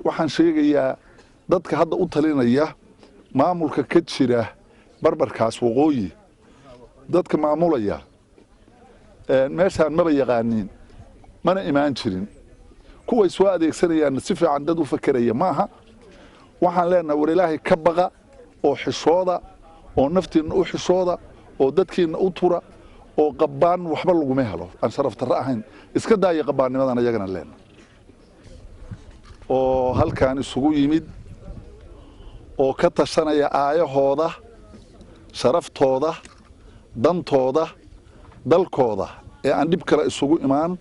waxaan sheegayaa dadka hadda u talinaya maamulka ka jira barbarkaas waqooyi dadka maamulaya meeshaan maba yaqaaniin mana imaan jirin kuway soo adeegsanayaan si fiican dad u fakeraya maaha waxaan leenahay war ilaahay ka baqa oo xishooda oo naftiina u xishooda oo dadkiina u tura oo qabaan waxba lagu ma helo aan sharaf darro ahayn iska daaya qabaanimadan ayagana leenahay oo halkaan isugu yimid oo ka tashanaya aayahooda sharaftooda dantooda dalkooda ee aan dhib kale isugu imaan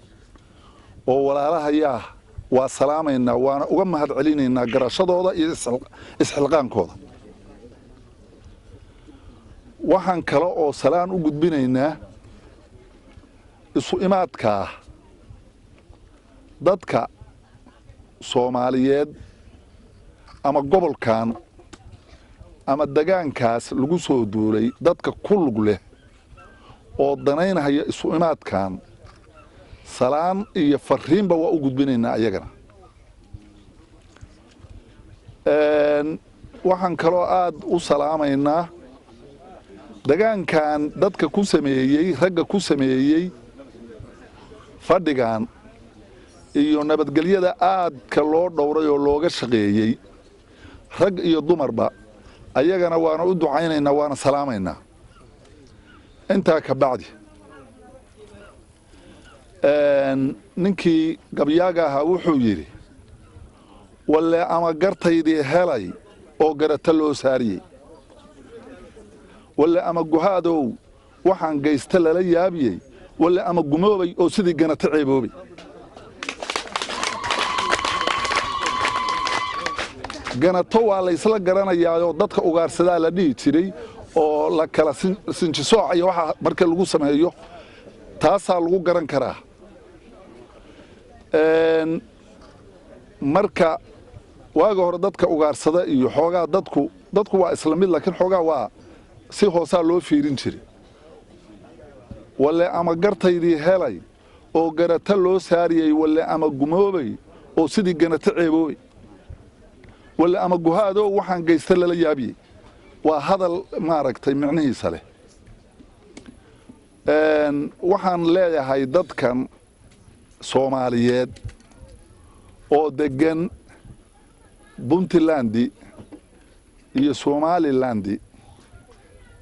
oo walaalahayaa waa salaamaynaa waana uga mahad celinaynaa garashadooda iyo isxilqaankooda waxaan kale oo salaan u gudbinaynaa isu imaadkaa dadka Soomaaliyeed ama gobolkan ama degaankaas lagu soo duulay dadka ku lug leh oo danaynaya isu imaadkan salaan iyo fariinba waa u gudbinaynaa ayagana waxaan kaloo aad u salaamaynaa degaankan dadka ku sameeyey ragga ku sameeyey fadhigan iyo nabadgelyada aadka loo dhowray oo looga shaqeeyey rag iyo dumarba ayagana waana u ducaynaynaa waana salaamaynaa intaa ka bacdi ninkii gabyaaga ahaa wuxuu yidhi walle ama gartaydii helay oo garata loo saariyey walle ama guhaadow waxaan geysta lala yaabiyey walle ama gumoobay oo sidii ganata ceeboobay ganato waa la isla garanayaayoo dadka ugaarsadaa la dhihi jiray oo la kala sinjisooc iyo waxa marka lagu sameeyo taasaa lagu garan karaa marka waaga hore dadka ugaarsada iyo xoogaa dadku waa isla mid laakiin xoogaa waa si hoosaa loo fiirin jiray walle ama gartaydii helay oo garata loo saariyey walle ama gumoobay oo sidii ganata ceeboobay walle ama guhaadoo waxaan geysta lala yaabiyey waa hadal maaragtay micnihiisa leh waxaan leeyahay dadkan Soomaaliyeed oo degan Puntland iyo Somaliland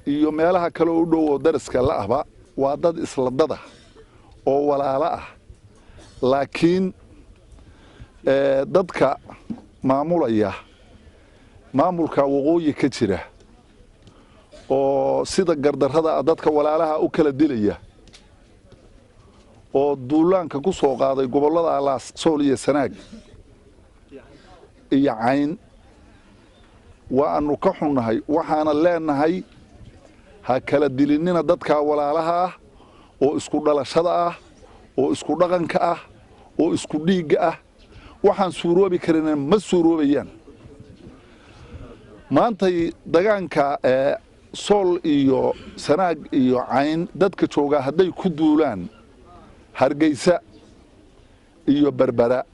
iyo meelaha kale u dhow oo dariska la ahba waa dad isla dada oo walaalo ah laakiin dadka maamulaya maamulka waqooyi ka jira oo sida gardarrada dadka walaalaha u kala dilaya oo duulaanka ku soo qaaday gobolada Alaas Sool iyo Sanaag iyo Cayn waanu ka xunnahay waxaana leenahay ha kala dilinina dadka walaalaha ah oo isku dhalashada ah oo isku dhaqanka ah oo isku dhiigga ah waxaan suuroobi karin ma suuroobayaan maantay dagaanka Sool iyo Sanaag iyo Cayn dadka jooga haday ku duulaan Hargeysa iyo Berbera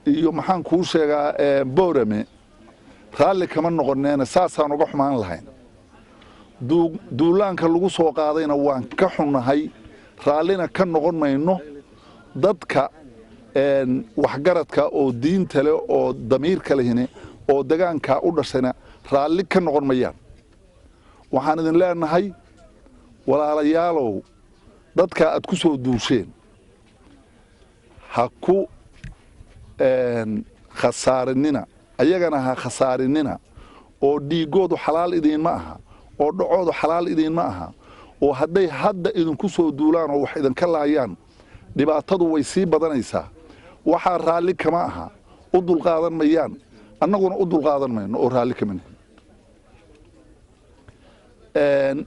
iyo maxaan ku sheegaa Boorame raali kama noqoneena saasaan uga xumaan lahayn duulaanka lagu soo qaadayna waan ka xunnahay raalina ka noqon mayno dadka waxgaradka oo diinta leh oo damiirka lehine oo degaanka u dhashayna raali ka noqon mayaan waxaan idin leenahay walaalayaalow dadka aad ku soo duusheen ha ku khasaarinina ayagana ha khasaarinina oo dhiigoodu xalaal idin ma aha oo dhacoodu xalaal idin ma aha oo haday hadda idinku soo duulaan oo wax idin ka laayaan dhibaatadu way sii badanaysaa waxa raali kama aha u dul qaadan mayaan annaguna u dul qaadan mayno oo raali kama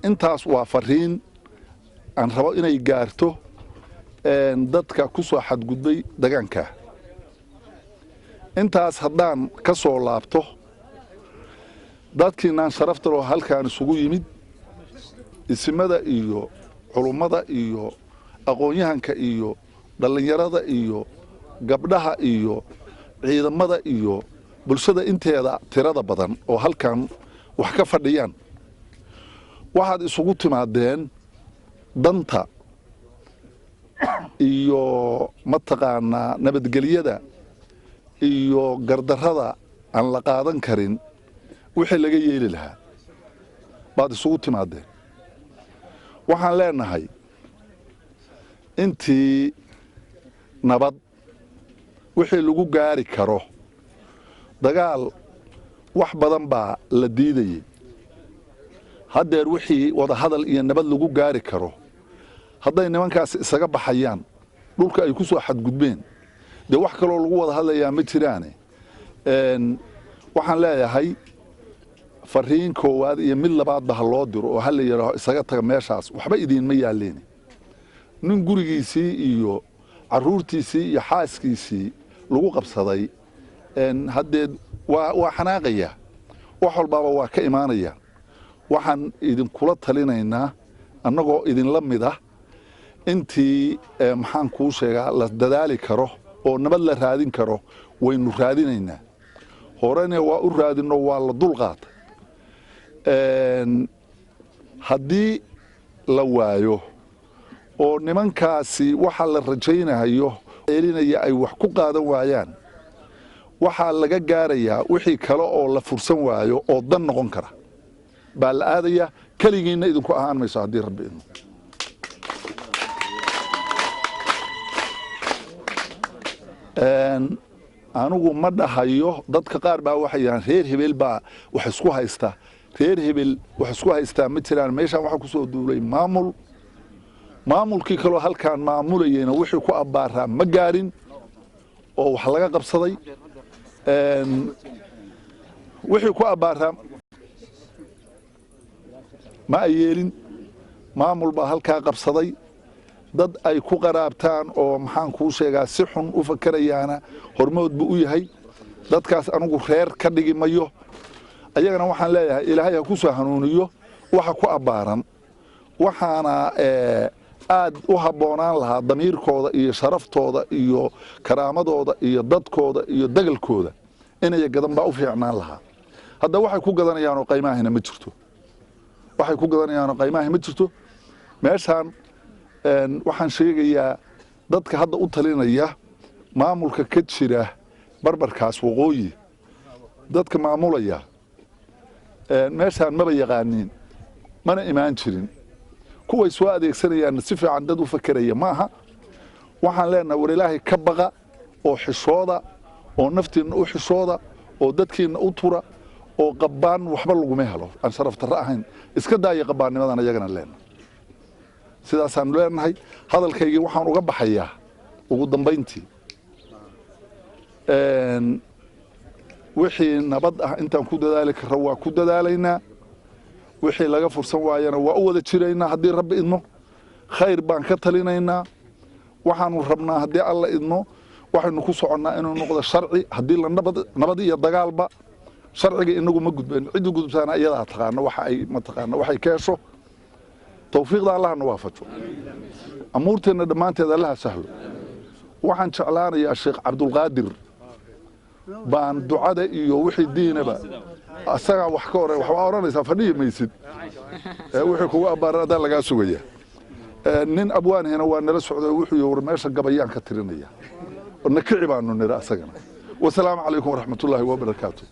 intaas waa fariin aan rabo inay gaarto dadka ku soo xadgudbay degaanka intaas haddaan ka soo laabto dadkiinaan sharafta loo halkaan isugu yimid isimada iyo culummada iyo aqoon-yahanka iyo dhalinyarada iyo gabdhaha iyo ciidamada iyo bulshada inteeda tirada badan oo halkan wax ka fadhiyaan waxaad isugu timaadeen danta iyo mataqaanaa nabadgelyada iyo gardarrada aan la qaadan karin wixii laga yeeli lahaa baad isugu timaadeen waxaan leenahay intii nabad wixii lagu gaari karo dagaal wax badan baa la diidayay haddeer wixii wada hadal iyo nabad lagu gaari karo hadday nimankaas isaga baxayaan dhulka ay ku soo xadgudbeen dee wax kaloo lagu wada hadlayaa ma jiraane waxaan leeyahay fariin koowaad iyo mid labaadba ha loo diro oo hala yidhaaho isaga taga meeshaas waxba idiinma yaalleen nin gurigiisii iyo carruurtiisii iyo xaaskiisii lagu qabsaday haddee waa xanaaqaya wax walbaaba waa ka imaanaya waxaan idinkula talinaynaa annagoo idinla mid ah intii maxaan kuu sheegaa la dadaali karo oo nabad la raadin karo waynu raadinaynaa horena waa u raadinoo waa la dulqaata haddii la waayo oo nimankaasi waxa la rajaynayo eelinaya ay wax ku qaadan waayaan waxaa laga gaarayaa wixii kale oo la fursan waayo oo dan noqon kara baa la aadaya keligiinna idinku ahaan mayso haddii rabbi idmo anigu ma dhahayo dadka qaar baa waxay yidhahaan reer hebel baa wax isku haysta reer hebel wax isku haystaa ma jiraan meeshaan waxaa ku soo duulay maamulkii kaloo halkaan maamulayeyna wixii ku abbaaraa ma gaarin oo wax laga qabsaday wixii ku abbaaraa ma ay yeelin maamul baa halkaa qabsaday dad ay ku qaraabtaan oo maxaan kuu sheegaa si xun u fakerayaana hormood buu u yahay dadkaas anigu reer ka dhigi mayo ayagana waxaan leeyahay ilaahay ha ku soo hanuuniyo waxa ku abbaaran waxaana aad u habboonaan lahaa damiirkooda iyo sharaftooda iyo karaamadooda iyo dadkooda iyo dagalkooda inay gadan baa u fiicnaan lahaa hadda waxay ku gadanayaanoo qiimaahina ma jirto waxay ku gadanayaanoo qiimaahi ma jirto meeshaan waxaan sheegayaa dadka hadda u talinaya maamulka ka jira barbarkaas waqooyi dadka maamulaya meeshaan maba yaqaaniin mana imaan jirin kuway soo adeegsanayaan si fiican dad u fakeraya maaha waxaan leenahay war ilaahay ka baqa oo xishooda oo naftiinna u xishooda oo dadkiinna u tura oo qabbaan waxba laguma helo aan sharaf darro ahayn iska daaya qabbaannimadan iyagana leenahay sidaasaan leenahay hadalkaygii waxaan uga baxayaa ugu dambayntii wixii nabad ah intaan ku dadaali karro waa ku dadaalaynaa wixii laga fursan waayana waa u wada jiraynaa haddii rabbi idmo khayr baan ka talinaynaa waxaanu rabnaa haddii alla idmo waxaynu ku soconnaa inuu noqdo sharci haddii la nabad iyo dagaalba sharciga inagu ma gudbeen ciddi gudubtaana iyadaa taqaana waxa ay mataqaana waxay ka hesho tawfiiqda allahna waafajo amuurteenna dhammaanteed allaha sahlo waxaan jeclaanayaa sheekh cabdulqaadir baan ducada iyo wixii diinaba asagaa wax ka hore waxbaa odhanaysaa fadhihi maysid wixii kugu abbaaran adaa lagaa sugaya nin abwaanhina waa nala socday wuxuu yii war meesha gabayaan ka tirinaya nakici baanu nidhi asagana wasalaamu calaykum waraxmatullaahi wabarakaatu